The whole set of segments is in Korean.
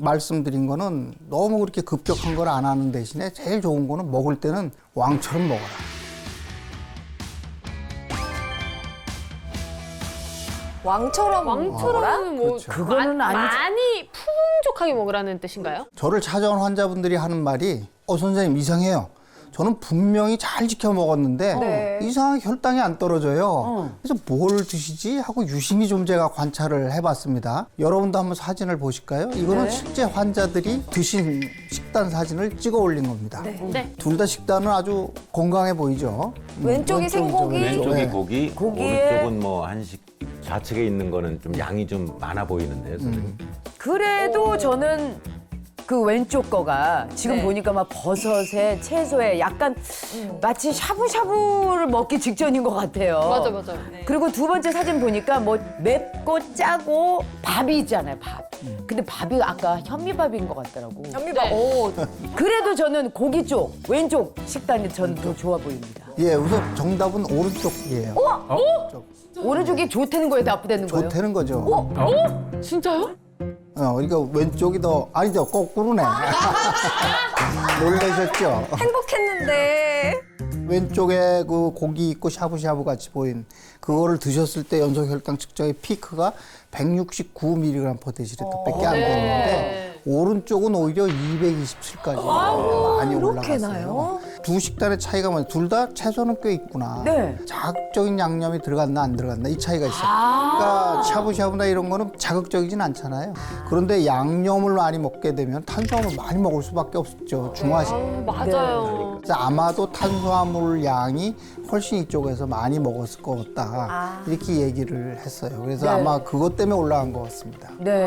말씀드린 거는 너무 그렇게 급격한 걸 안 하는 대신에 제일 좋은 거는 먹을 때는 왕처럼 먹어라. 왕처럼 왕처럼은 뭐 그렇죠. 그거는 아니죠. 많이 풍족하게 먹으라는 뜻인가요? 저를 찾아온 환자분들이 하는 말이 선생님 이상해요. 저는 분명히 잘 지켜 먹었는데 네. 이상하게 혈당이 안 떨어져요. 그래서 뭘 드시지 하고 유심히 좀 제가 관찰을 해봤습니다. 여러분도 한번 사진을 보실까요? 이거는 실제 환자들이 드신 식단 사진을 찍어 올린 겁니다. 네. 둘 다 식단은 아주 건강해 보이죠. 왼쪽이 왼쪽이죠, 생고기. 왼쪽. 왼쪽이 네. 고기, 고기에- 오른쪽은 뭐 한식. 좌측에 있는 거는 좀 양이 좀 많아 보이는데요, 선생님. 그래도 저는 그 왼쪽 거가 지금 네. 보니까 막 버섯에 채소에 약간 마치 샤브샤브를 먹기 직전인 것 같아요. 맞아, 맞아. 그리고 두 번째 사진 보니까 뭐 맵고 짜고 밥이 있잖아요, 밥. 근데 밥이 아까 현미밥인 것 같더라고. 현미밥. 네. 오, 그래도 저는 고기 쪽, 왼쪽 식단이 저는 더 좋아 보입니다. 예, 우선 정답은 오른쪽이에요. 오른쪽이 좋다는 거예요, 나쁘다는 거예요? 좋다는 거죠. 진짜요? 그러니까 왼쪽이 더 아니죠, 거꾸로네. 놀라셨죠? 행복했는데. 왼쪽에 그 고기 있고 샤브샤브 같이 보인 그거를 드셨을 때 연속 혈당 측정의 피크가 169mg/dl 밖에 안 되는데 오른쪽은 오히려 227까지 많이 그렇게 올라갔어요. 나요? 두 식단의 차이가 뭐냐? 둘 다 채소는 꽤 있구나. 네. 자극적인 양념이 들어갔나 안 들어갔나 이 차이가 있어요. 그러니까 샤브샤브나 이런 거는 자극적이진 않잖아요. 그런데 양념을 많이 먹게 되면 탄수화물 많이 먹을 수밖에 없죠. 중화식. 맞아요. 그래서 아마도 탄수화물 양이 훨씬 이쪽에서 많이 먹었을 것 같다. 이렇게 얘기를 했어요. 그래서 네. 아마 그것 때문에 올라간 것 같습니다. 네.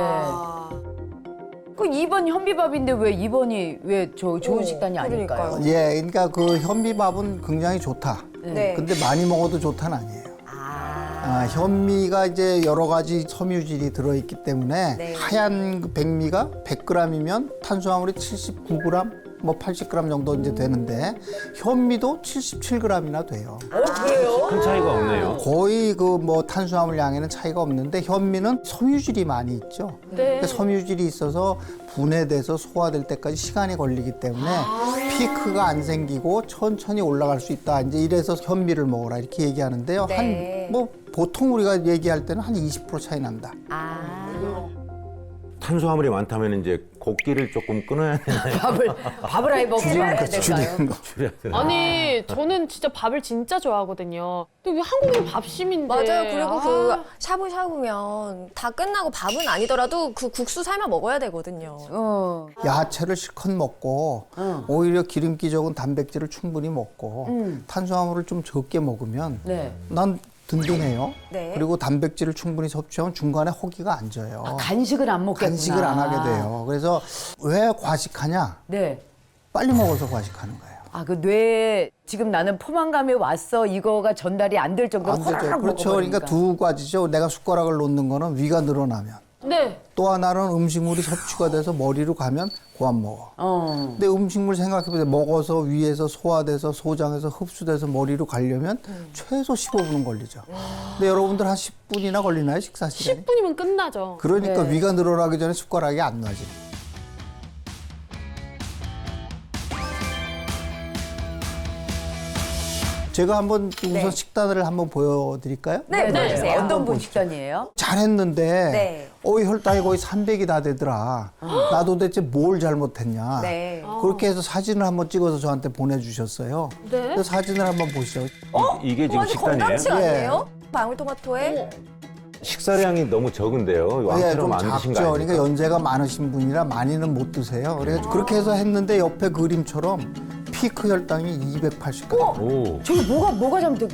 그 2번 현미밥인데 왜 2번이 왜 저 좋은 식단이 아닐까요? 그러니까요. 예, 그러니까 그 현미밥은 굉장히 좋다. 네. 근데 많이 먹어도 좋다는 아니에요. 현미가 이제 여러 가지 섬유질이 들어있기 때문에 네. 하얀 그 백미가 100g이면 탄수화물이 79g, 뭐 80g 정도 이제 되는데 현미도 77g이나 돼요. 큰 차이가 없네요. 거의 그 뭐 탄수화물 양에는 차이가 없는데 현미는 섬유질이 많이 있죠. 네. 그 섬유질이 있어서 분해돼서 소화될 때까지 시간이 걸리기 때문에 피크가 안 생기고 천천히 올라갈 수 있다. 이제 이래서 현미를 먹어라 이렇게 얘기하는데요. 네. 한 뭐 보통 우리가 얘기할 때는 한 20% 차이 난다. 탄수화물이 많다면 이제 고기를 조금 끊어야 되나요? 밥을 아예 먹지 말아야 될까요? 줄이는 거. 줄여야 되나요? 아니, 저는 진짜 밥을 진짜 좋아하거든요. 근데 왜 한국인 밥심인데. 맞아요. 그리고 아. 그 샤브샤브면 다 끝나고 밥은 아니더라도 그 국수 삶아 먹어야 되거든요. 야채를 실컷 먹고 오히려 기름기 적은 단백질을 충분히 먹고 탄수화물을 좀 적게 먹으면 네. 난 든든해요. 네. 그리고 단백질을 충분히 섭취하면 중간에 허기가 안 져요. 간식을 안 먹겠구나. 간식을 안 하게 돼요. 그래서 왜 과식하냐? 네. 빨리 먹어서 과식하는 거예요. 아, 그 뇌에 지금 나는 포만감이 왔어 이거가 전달이 안 될 정도로 안 되죠. 호로록 그렇죠. 그러니까 두 가지죠. 내가 숟가락을 놓는 거는 위가 늘어나면. 네. 또 하나는 음식물이 섭취가 돼서 머리로 가면 고안 먹어. 근데 음식물 생각해보세요. 먹어서 위에서 소화돼서 소장해서 흡수돼서 머리로 가려면 최소 15분은 걸리죠. 근데 여러분들 한 10분이나 걸리나요? 식사 시간이? 10분이면 끝나죠. 그러니까 위가 늘어나기 전에 숟가락이 안 놔지. 제가 한번 우선 네. 식단을 한번 보여드릴까요? 네, 보여주세요. 어떤 분 식단이에요? 잘했는데 네. 혈당이 거의 300이 다 되더라. 나도 대체 뭘 잘못했냐. 네. 그렇게 해서 사진을 한번 찍어서 저한테 보내주셨어요. 네. 그 사진을 한번 보시죠. 이게 지금 완전 식단이에요? 건강식 예. 아니에요? 방울토마토에 식사량이 너무 적은데요. 예, 왕처럼 좀 안 드신 거 작죠. 아닙니까? 그러니까 연세가 많으신 분이라 많이는 못 드세요. 그래서 그렇게 해서 했는데 옆에 그림처럼 피크 혈당이 280까지. 오. 저기 뭐가 잘못된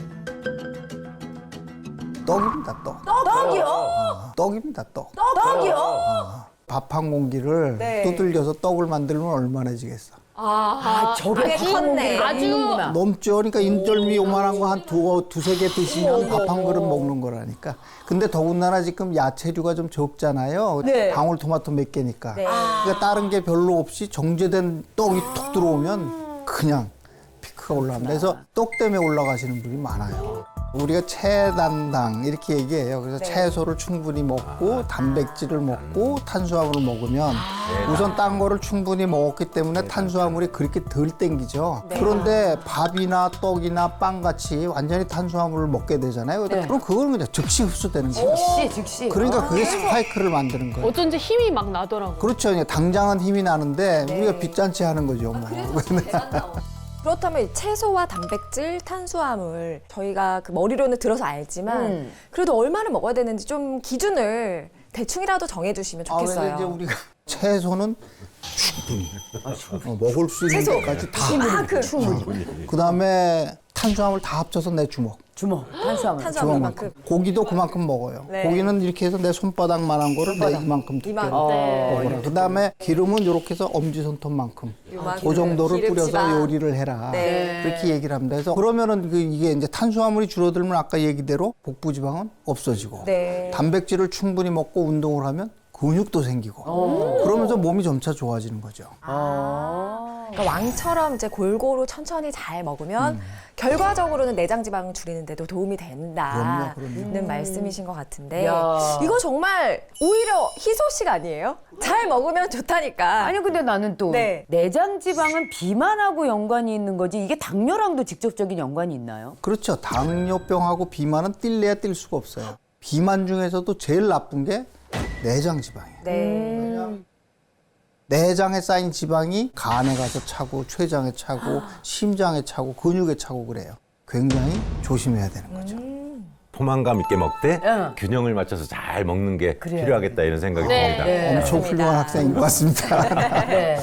떡입니다, 떡. 떡이요? 떡입니다, 떡. 떡이요? 밥 한 공기를 네. 두들겨서 떡을 만들면 얼마나 지겠어. 아, 저게 그게 컸네. 아주 넘죠. 그러니까 인절미 요만한 거 한 두세 개 드시면 밥 한 그릇 먹는 거라니까. 근데 더군다나 지금 야채류가 좀 적잖아요. 네. 방울토마토 몇 개니까. 네. 그러니까 다른 게 별로 없이 정제된 떡이 툭 들어오면 그냥 피크가 올라갑니다. 그래서 떡 때문에 올라가시는 분이 많아요. 우리가 체단당 이렇게 얘기해요. 그래서 채소를 충분히 먹고 단백질을 먹고 탄수화물을 먹으면 우선 딴 거를 충분히 먹었기 때문에 탄수화물이 그렇게 덜 땡기죠. 그런데 밥이나 떡이나 빵 같이 완전히 탄수화물을 먹게 되잖아요. 그럼 그거는 그냥 즉시 흡수되는 거예요. 즉시. 그러니까 그게 스파이크를 만드는 거예요. 어쩐지 힘이 막 나더라고요. 그렇죠. 그냥 당장은 힘이 나는데 우리가 빚잔치 하는 거죠. 뭐. 그렇다면 이 채소와 단백질, 탄수화물 저희가 그 머리로는 들어서 알지만 그래도 얼마나 먹어야 되는지 좀 기준을 대충이라도 정해주시면 좋겠어요. 왜 이제 우리가 채소는 충분히 먹을 수 있는 채소. 것까지 다. 충분히. 그다음에 탄수화물 다 합쳐서 내 주먹. 탄수화물. 탄수화물만큼. 고기도 그만큼 먹어요. 네. 고기는 이렇게 해서 내 손바닥만한 거를 내 이만큼 두께로 먹어라. 그다음에 기름은 이렇게 해서 엄지손톱만큼. 그 정도를 뿌려서 기름지방. 요리를 해라. 네. 그렇게 얘기를 합니다. 그래서 그러면은 이게 이제 탄수화물이 줄어들면 아까 얘기대로 복부지방은 없어지고 네. 단백질을 충분히 먹고 운동을 하면 근육도 생기고 그러면서 몸이 점차 좋아지는 거죠. 그러니까 왕처럼 이제 골고루 천천히 잘 먹으면 결과적으로는 내장 지방을 줄이는데도 도움이 된다는 말씀이신 것 같은데 야. 이거 정말 오히려 희소식 아니에요? 잘 먹으면 좋다니까. 아니 근데 나는 또 네. 내장 지방은 비만하고 연관이 있는 거지 이게 당뇨랑도 직접적인 연관이 있나요? 그렇죠. 당뇨병하고 비만은 뛸래야 뛸 수가 없어요. 비만 중에서도 제일 나쁜 게 내장 지방이에요. 네. 내장에 쌓인 지방이 간에 가서 차고 췌장에 차고 심장에 차고 근육에 차고 그래요. 굉장히 조심해야 되는 거죠. 포만감 있게 먹되 응. 균형을 맞춰서 잘 먹는 게 그래요. 필요하겠다 이런 생각이 네. 듭니다. 네. 엄청 훌륭한 학생인 것 같습니다. 네.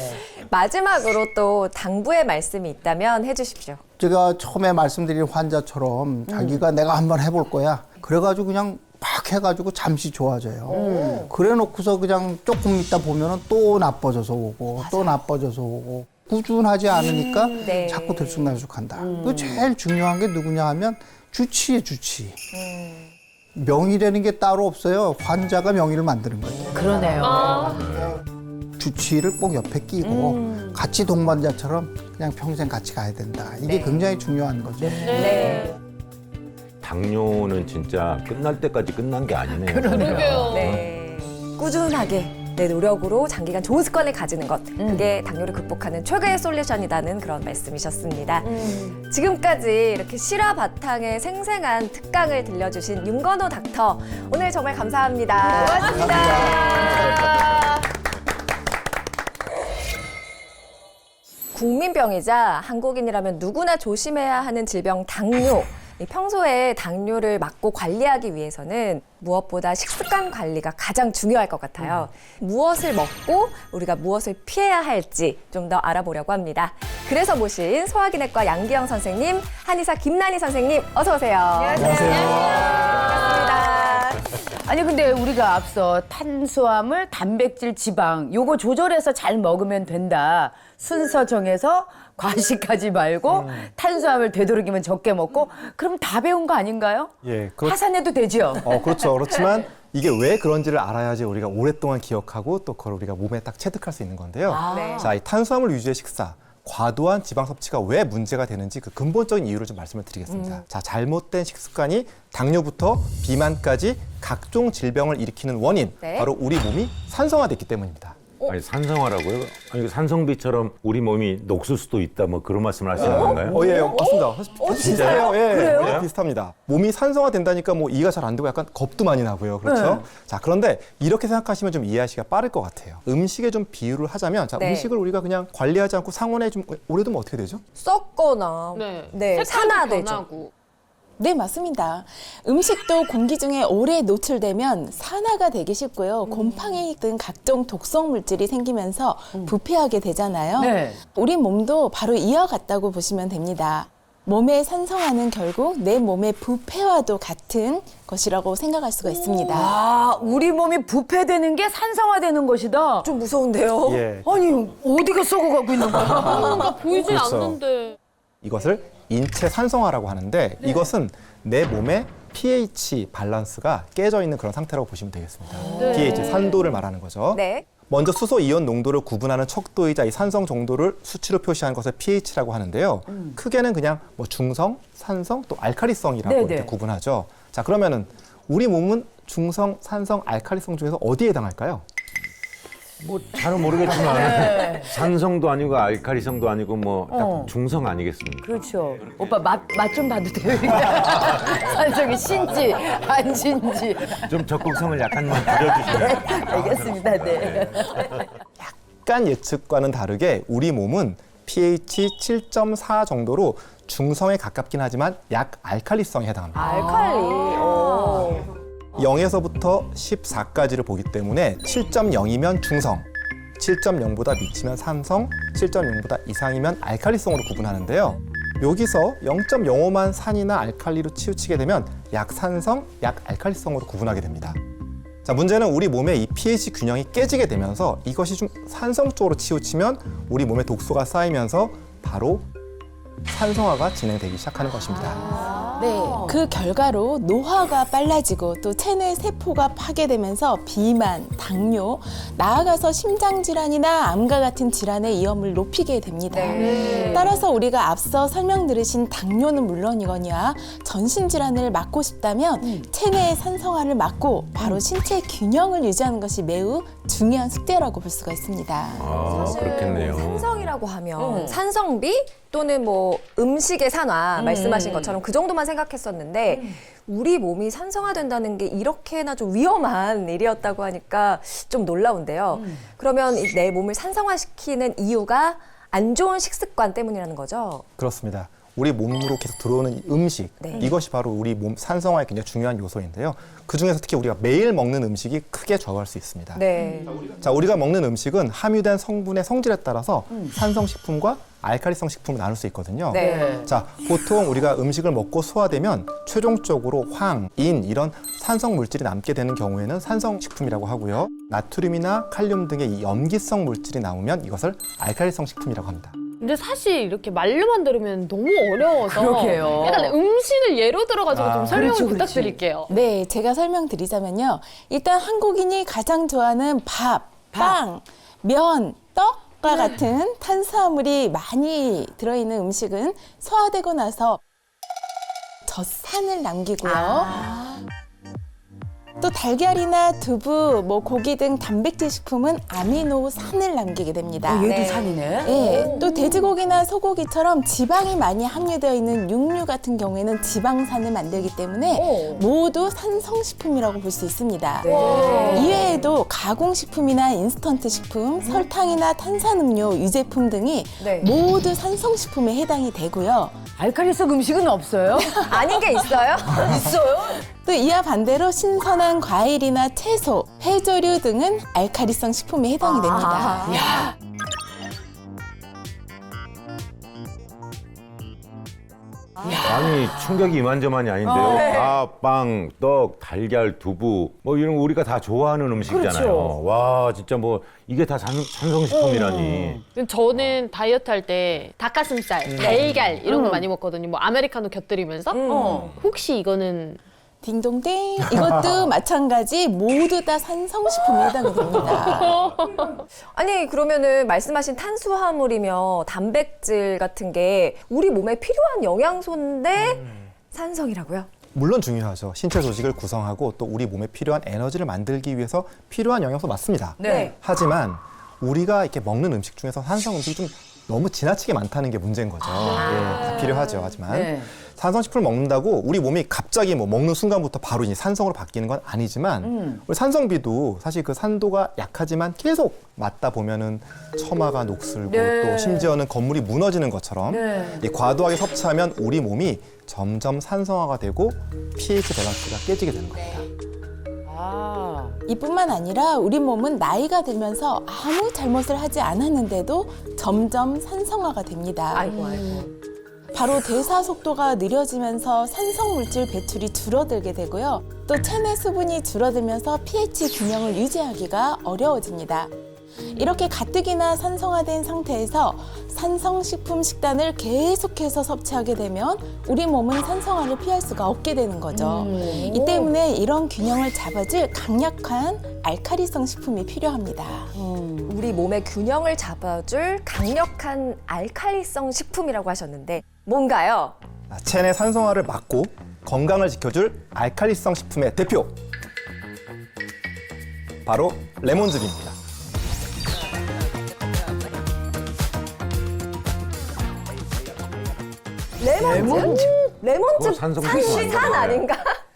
마지막으로 또 당부의 말씀이 있다면 해주십시오. 제가 처음에 말씀드린 환자처럼 자기가 내가 한번 해볼 거야. 그래가지고 그냥 막 해가지고 잠시 좋아져요. 그래 놓고서 그냥 조금 있다 보면은 또 나빠져서 오고 또 나빠져서 오고 꾸준하지 않으니까 네. 자꾸 들쑥날쑥한다. 그 제일 중요한 게 누구냐 하면 주치의 주치. 명의라는 게 따로 없어요. 환자가 명의를 만드는 거예요. 그러네요. 주치의를 꼭 옆에 끼고 같이 동반자처럼 그냥 평생 같이 가야 된다. 이게 굉장히 중요한 거죠. 네. 당뇨는 진짜 끝날 때까지 끝난 게 아니네요. 그러게요. 네. 꾸준하게 내 노력으로 장기간 좋은 습관을 가지는 것. 그게 당뇨를 극복하는 최고의 솔루션이라는 그런 말씀이셨습니다. 지금까지 이렇게 실화 바탕의 생생한 특강을 들려주신 윤건호 닥터. 오늘 정말 감사합니다. 고맙습니다. 국민병이자 한국인이라면 누구나 조심해야 하는 질병 당뇨. 평소에 당뇨를 막고 관리하기 위해서는 무엇보다 식습관 관리가 가장 중요할 것 같아요. 무엇을 먹고 우리가 무엇을 피해야 할지 좀 더 알아보려고 합니다. 그래서 모신 소화기내과 양기영 선생님, 한의사 김난희 선생님 어서 오세요. 안녕하세요. 반갑습니다. 아니 근데 우리가 앞서 탄수화물, 단백질, 지방 요거 조절해서 잘 먹으면 된다. 순서 정해서 과식하지 말고 탄수화물 되도록이면 적게 먹고 그럼 다 배운 거 아닌가요? 예, 하산해도 되죠? 그렇죠. 그렇지만 이게 왜 그런지를 알아야지 우리가 오랫동안 기억하고 또 그걸 우리가 몸에 딱 체득할 수 있는 건데요. 네. 자, 이 탄수화물 위주의 식사, 과도한 지방 섭취가 왜 문제가 되는지 그 근본적인 이유를 좀 말씀을 드리겠습니다. 자, 잘못된 식습관이 당뇨부터 비만까지 각종 질병을 일으키는 원인, 네. 바로 우리 몸이 산성화됐기 때문입니다. 아니 산성화라고요? 아니 산성비처럼 우리 몸이 녹슬 수도 있다 뭐 그런 말씀을 하시는 건가요? 예, 맞습니다. 비슷해요. 예, 그래요? 네, 비슷합니다. 몸이 산성화된다니까 뭐 이해가 잘 안 되고 약간 겁도 많이 나고요. 그렇죠? 네. 자, 그런데 이렇게 생각하시면 좀 이해하시기가 빠를 것 같아요. 음식에 좀 비유를 하자면, 자, 네. 음식을 우리가 그냥 관리하지 않고 상온에 좀 오래 두면 어떻게 되죠? 썩거나 색깔도 산화되죠. 변하고. 네, 맞습니다. 음식도 공기 중에 오래 노출되면 산화가 되기 쉽고요. 곰팡이 등 각종 독성 물질이 생기면서 부패하게 되잖아요. 네. 우리 몸도 바로 이와 같다고 보시면 됩니다. 몸의 산성화는 결국 내 몸의 부패와도 같은 것이라고 생각할 수가 있습니다. 아, 우리 몸이 부패되는 게 산성화되는 것이다. 좀 무서운데요. 예. 아니, 어디가 썩어가고 있는 거야? 뭔가 보이진 그렇죠. 않는데. 이것을 인체 산성화라고 하는데 이것은 내 몸의 pH 밸런스가 깨져 있는 그런 상태라고 보시면 되겠습니다. pH, 산도를 말하는 거죠. 네. 먼저 수소 이온 농도를 구분하는 척도이자 이 산성 정도를 수치로 표시한 것을 pH라고 하는데요. 크게는 그냥 뭐 중성, 산성, 또 알칼리성이라고 네네. 이렇게 구분하죠. 자, 그러면은 우리 몸은 중성, 산성, 알칼리성 중에서 어디에 해당할까요? 뭐 잘은 모르겠지만 산성도 아니고 알칼리성도 아니고 뭐 딱 중성 아니겠습니까? 그렇죠. 오빠 맛 좀 봐도 돼요? 산성이 신지 안 신지. 좀 적극성을 약간만 부려주시면. 알겠습니다. 네. 약간 예측과는 다르게 우리 몸은 pH 7.4 정도로 중성에 가깝긴 하지만 약 알칼리성에 해당합니다. 알칼리. 0에서부터 14까지를 보기 때문에 7.0이면 중성, 7.0보다 미치면 산성, 7.0보다 이상이면 알칼리성으로 구분하는데요. 여기서 0.05만 산이나 알칼리로 치우치게 되면 약산성, 약알칼리성으로 구분하게 됩니다. 자, 문제는 우리 몸의 이 pH 균형이 깨지게 되면서 이것이 좀 산성 쪽으로 치우치면 우리 몸에 독소가 쌓이면서 바로 산성화가 진행되기 시작하는 것입니다. 네, 그 결과로 노화가 빨라지고 또 체내 세포가 파괴되면서 비만, 당뇨, 나아가서 심장 질환이나 암과 같은 질환의 위험을 높이게 됩니다. 따라서 우리가 앞서 설명 들으신 당뇨는 물론이거니와 전신 질환을 막고 싶다면 체내의 산성화를 막고 바로 신체 균형을 유지하는 것이 매우 중요한 숙제라고 볼 수가 있습니다. 아, 그렇겠네요. 산성이라고 하면 산성비 또는 뭐 음식의 산화 말씀하신 것처럼 그 정도만 생각했었는데 우리 몸이 산성화된다는 게 이렇게나 좀 위험한 일이었다고 하니까 좀 놀라운데요. 그러면 이 내 몸을 산성화시키는 이유가 안 좋은 식습관 때문이라는 거죠? 그렇습니다. 우리 몸으로 계속 들어오는 이 음식, 네. 이것이 바로 우리 몸 산성화에 굉장히 중요한 요소인데요. 그중에서 특히 우리가 매일 먹는 음식이 크게 좌우할 수 있습니다. 네. 자, 우리가 먹는 음식은 함유된 성분의 성질에 따라서 산성식품과 알칼리성 식품을 나눌 수 있거든요. 네. 자, 보통 우리가 음식을 먹고 소화되면 최종적으로 황, 인 이런 산성 물질이 남게 되는 경우에는 산성식품이라고 하고요. 나트륨이나 칼륨 등의 이 염기성 물질이 남으면 이것을 알칼리성 식품이라고 합니다. 근데 사실 이렇게 말로만 들으면 너무 어려워서 그러게요. 약간 음식을 예로 들어가지고 좀 설명을 그렇지, 그렇지. 부탁드릴게요. 네, 제가 설명드리자면요. 일단 한국인이 가장 좋아하는 밥, 빵, 면, 떡과 같은 탄수화물이 많이 들어있는 음식은 소화되고 나서 젖산을 남기고요. 또 달걀이나 두부, 뭐 고기 등 단백질 식품은 아미노산을 남기게 됩니다. 얘도 네. 산이네. 네, 또 돼지고기나 소고기처럼 지방이 많이 함유되어 있는 육류 같은 경우에는 지방산을 만들기 때문에 모두 산성식품이라고 볼 수 있습니다. 이외에도 가공식품이나 인스턴트 식품, 설탕이나 탄산음료, 유제품 등이 네. 모두 산성식품에 해당이 되고요. 알칼리성 음식은 없어요? 아닌 게 있어요? 있어요? 또 이와 반대로 신선한 과일이나 채소, 해조류 등은 알칼리성 식품에 해당이 됩니다. 아니 충격이 이만저만이 아닌데요. 밥, 빵, 떡, 달걀, 두부 뭐 이런 거 우리가 다 좋아하는 음식이잖아요. 그렇죠. 와 진짜 뭐 이게 다 산성식품이라니. 저는 다이어트 할 때 닭가슴살, 달걀 이런 거 많이 먹거든요. 뭐 아메리카노 곁들이면서. 혹시 이거는 딩동댕. 이것도 마찬가지 모두 다 산성식품에 해당이 됩니다. 아니 그러면은 말씀하신 탄수화물이며 단백질 같은 게 우리 몸에 필요한 영양소인데 산성이라고요? 물론 중요하죠. 신체 조직을 구성하고 또 우리 몸에 필요한 에너지를 만들기 위해서 필요한 영양소 맞습니다. 네. 하지만 우리가 이렇게 먹는 음식 중에서 산성 음식이 좀 너무 지나치게 많다는 게 문제인 거죠. 예, 다 필요하죠. 하지만 네. 산성식품을 먹는다고 우리 몸이 갑자기 뭐 먹는 순간부터 바로 이제 산성으로 바뀌는 건 아니지만 우리 산성비도 사실 그 산도가 약하지만 계속 맞다 보면은 처마가 녹슬고 네. 또 심지어는 건물이 무너지는 것처럼 네. 이 과도하게 섭취하면 우리 몸이 점점 산성화가 되고 pH 밸런스가 깨지게 되는 겁니다. 아. 이뿐만 아니라 우리 몸은 나이가 들면서 아무 잘못을 하지 않았는데도 점점 산성화가 됩니다. 아이고. 바로 대사 속도가 느려지면서 산성 물질 배출이 줄어들게 되고요. 또 체내 수분이 줄어들면서 pH 균형을 유지하기가 어려워집니다. 이렇게 가뜩이나 산성화된 상태에서 산성식품 식단을 계속해서 섭취하게 되면 우리 몸은 산성화를 피할 수가 없게 되는 거죠. 이 때문에 이런 균형을 잡아줄 강력한 알칼리성 식품이 필요합니다. 우리 몸의 균형을 잡아줄 강력한 알칼리성 식품이라고 하셨는데 뭔가요? 체내 산성화를 막고 건강을 지켜줄 알칼리성 식품의 대표 바로 레몬즙입니다. 레몬즙? 레몬즙 그거 산성도 산시산 아니잖아요. 아닌가?